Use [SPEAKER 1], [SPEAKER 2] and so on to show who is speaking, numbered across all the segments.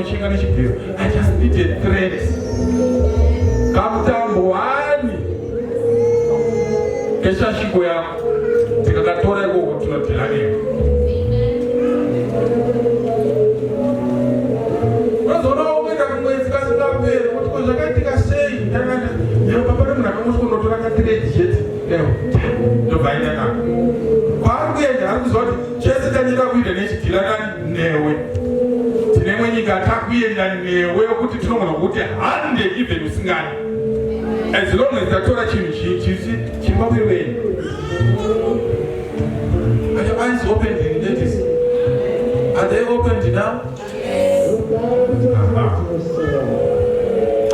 [SPEAKER 1] chenga nechibhiro. I just needed threads. Kamutambo wani keshashiko yako tikakatora iko tunotelaneyo. Wazona ukwenda kumwezi kasingapere kuti kozvakaitika sei ndakati lero papa nemunhu akamusi kundotora katiredi chete leo ndobvaita nako kwaari kuenda ari kuziva kuti chese tanyika kuita nechidhilakani newe tine mwe nyika takuenda newe kuti tinogona kuti hande even usingani as long as tatora chinhu chisi chimbawiweni. Are your eyes opened in ladies? Are they opened now?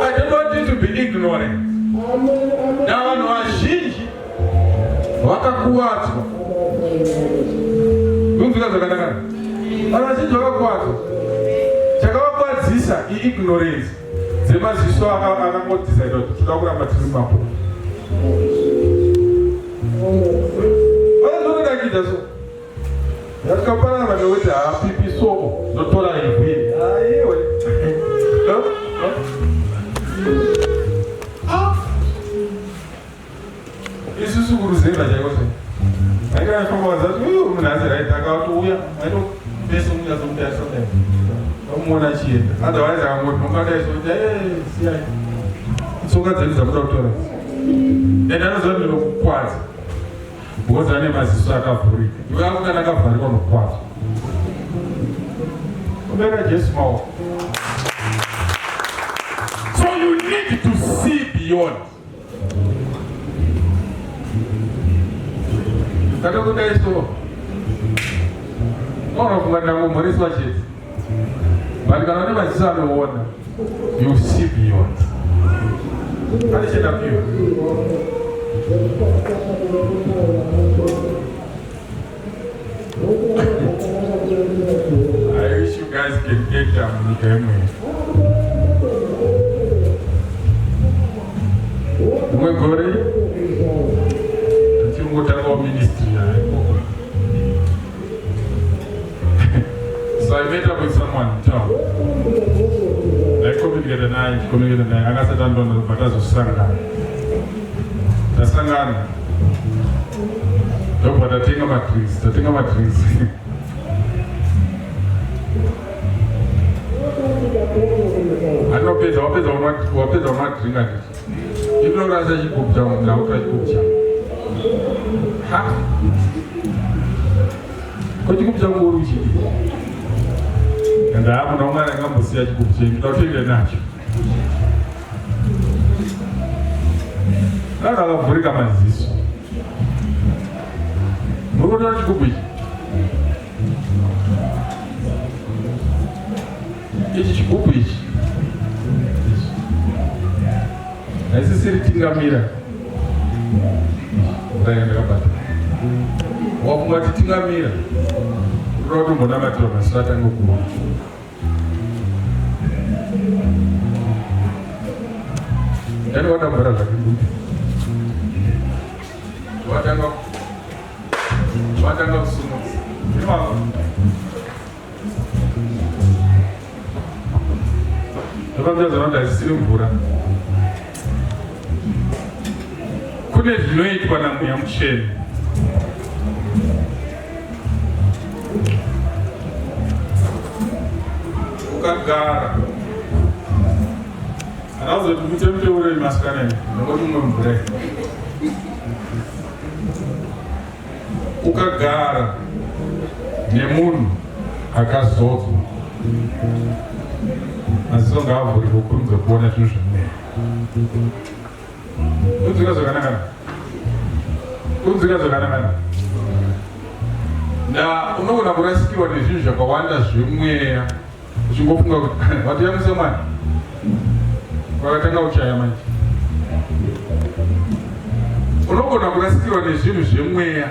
[SPEAKER 1] I don't want you to be ignorant. Na vanhu vazhinji vakakuwadzwa. Kunzwika zvakanaka. Vanhu vazhinji vakakuwadzwa. Chakavakwadzisa i-ignorance dzemaziso akangodecide kuti toda kuramba tiri mumabhuku. Vanozvodakidza so. Yakapanana vanhu kuti hapipi soko ndotora ivhiri. Aiwe. Isusu kuruzeva chaiko sei. Aikafamba wazati munhu aziraita akatouya aitopesa munyazo kuti asodai. Vamuona chienda. Otherwise akangoti nongadai so siyai. Tsoka dzedu dzakuda kutora. Ende anoziva kuti ndinokukwadza. Because ane maziso akavhurika. Iwe akungana akavharika unokwadza. Ubeka Jesu maoko. So you need to see beyond. Katakuta iso. Ono kungana ngomorisi wachete. But kana ne maziso anoona, you see beyond. Kani chenda pio. I wish you guys can get them anyway. Mwe gore chingotanga ministry yaiko. So I met up with someone in town. I communicated naye akasati andoona batazosangana. Tasangana. Ndobva tatenga madrinks. Anopedza wapedza umadringa nditi. Inorasa chigubhu changu ndautora chigubhu changu. Ha? Ko chigubhu changu uri uchidi. Ende hapo naungana ngambosiya chigubhu chenyu ndautoende nacho. Nana akavhurika maziso. Murukutora chigubhu ichi. Ichi chigubhu ichi. Haisisiri tingamira. Ndaenda kabata. Wafunga kuti tingamira. Kuda kuti mbonamatira maziso atange kuona. Yani wadambara zvake nduti. Watanga kusumudza. Imako. Ndakambira kuti haisisiri mvura. Kune zvinoitwa namweya muchena. Ukagara. Anauza kuti muteure masikana nekuti mumwe mvura. Ukagara nemunhu akazodzwa. Maziso ngaavhurike kukurumidza kuona zvinhu zvimwe. Kunzwika zvakanaka. Na unogona kurasikirwa nezvinhu zvakawanda zvemweya. Uchingofunga kuti watiyamisa mwana. Wakatanga kuchaya manje. Unogona kurasikirwa nezvinhu zvemweya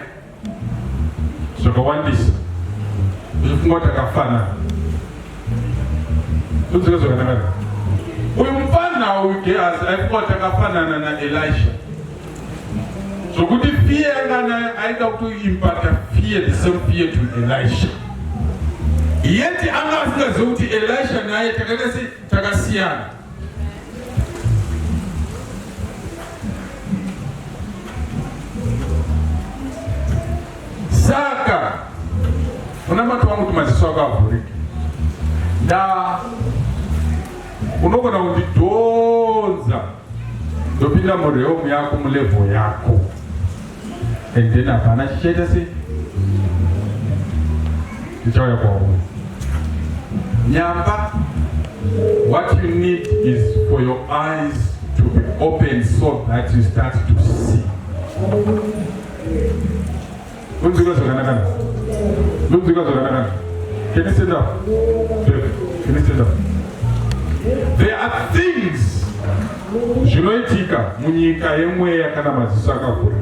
[SPEAKER 1] zvakawandisa. Uchifunga kuti akafanana. Kunzwika zvakanaka. Uyu mufana uyu Gehazi aifunga kuti akafanana naElisha. Zvokuti fear ngana aida kutoimbata fear, the same fear to Elisha. yeti anga asingaziva kuti Elisha naye takasiyana. Saka unamatu wangu tumaziso akavhurika nda unogona kundidhonza ndopinda mureomu yako mulevo yako and then hapana chichaita sei tichauya kwauri nyamba. What you need is for your eyes to be open so that you start to see. Unzika zvakanaka. Can you stand up? Can you stand up? There are things zvinoitika munyika yemweya kana maziso akavhura.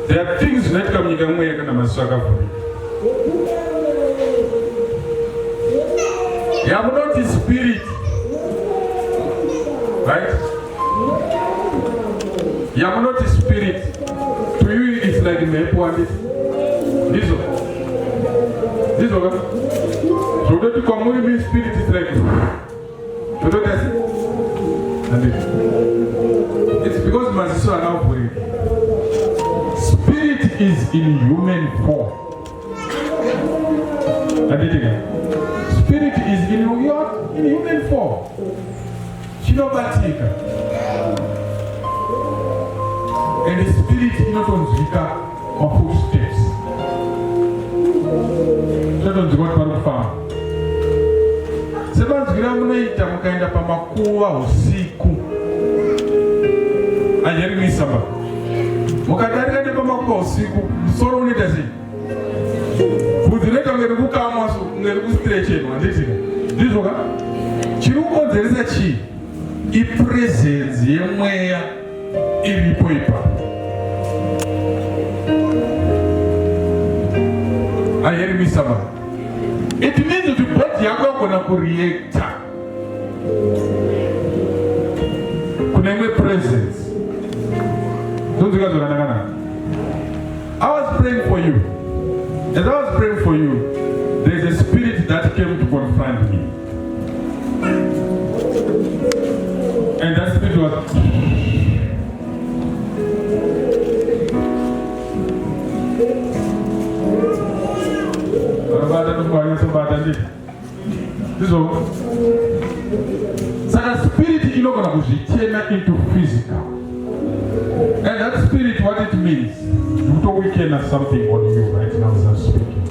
[SPEAKER 1] There are things zvinoitika munyika yemweya kana maziso akavhura. Yamunoti spirit, right? Yamunoti spirit. To you it's like mepo and it. This one. So don't you come with me, spirit is like this. You don't get it? And it's because Masiso are now for it. Spirit is in human form. And it again. Spirit is in human form. Chinobatika. And the spirit is not on Zika or footsteps. Not on Zika or farm. Sema Zika munaita mukaenda pamakuwa usiku. Anyeri samba. Mukadarika ne pamakuwa usiku. Soro unita zi. Kuzileta ngeruka amaso ngeruka stretch eno anditi. Ndizoka. Chiruko nzereza chi. I presence yemweya ilipo ipa. Ayeri misama. It means that the body yako kuna kureacta. Kuna ime presence. Don't you guys know? I was praying for you. As I was praying for you, there is a spirit that came to confront me. And that spirit was this one. So the spirit is not going to turn into physical. And that spirit, what it means, you don't weaken something on you right now as I'm speaking.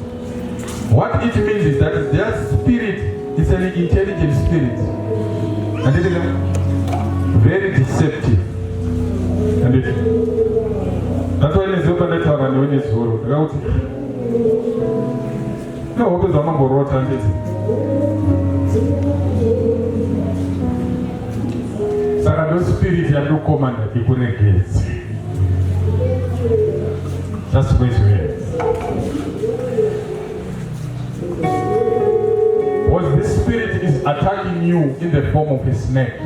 [SPEAKER 1] What it means is that their spirit is an intelligent spirit. And it is very deceptive. And that's why it's open letter and when it's world. No, because I'm not going to Saka no spirit ya no command ikuregeze. That's the way to hear. Because this spirit is attacking you in the form of a snake.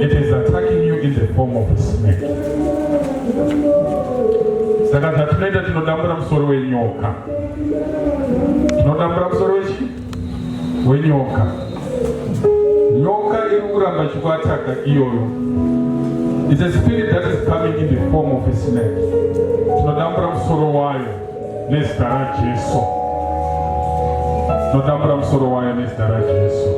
[SPEAKER 1] It is attacking you in the form of a snake. Saka tatunaita tinodambura musoro wenyoka. Tinodambura musoro wenyoka. Nyoka irikuramba chikuataka iyoyo. It's a spirit that is coming in the form of a snake. Tinodambura musoro wayo nezita raJesu. Tinodambura musoro wayo nezita raJesu.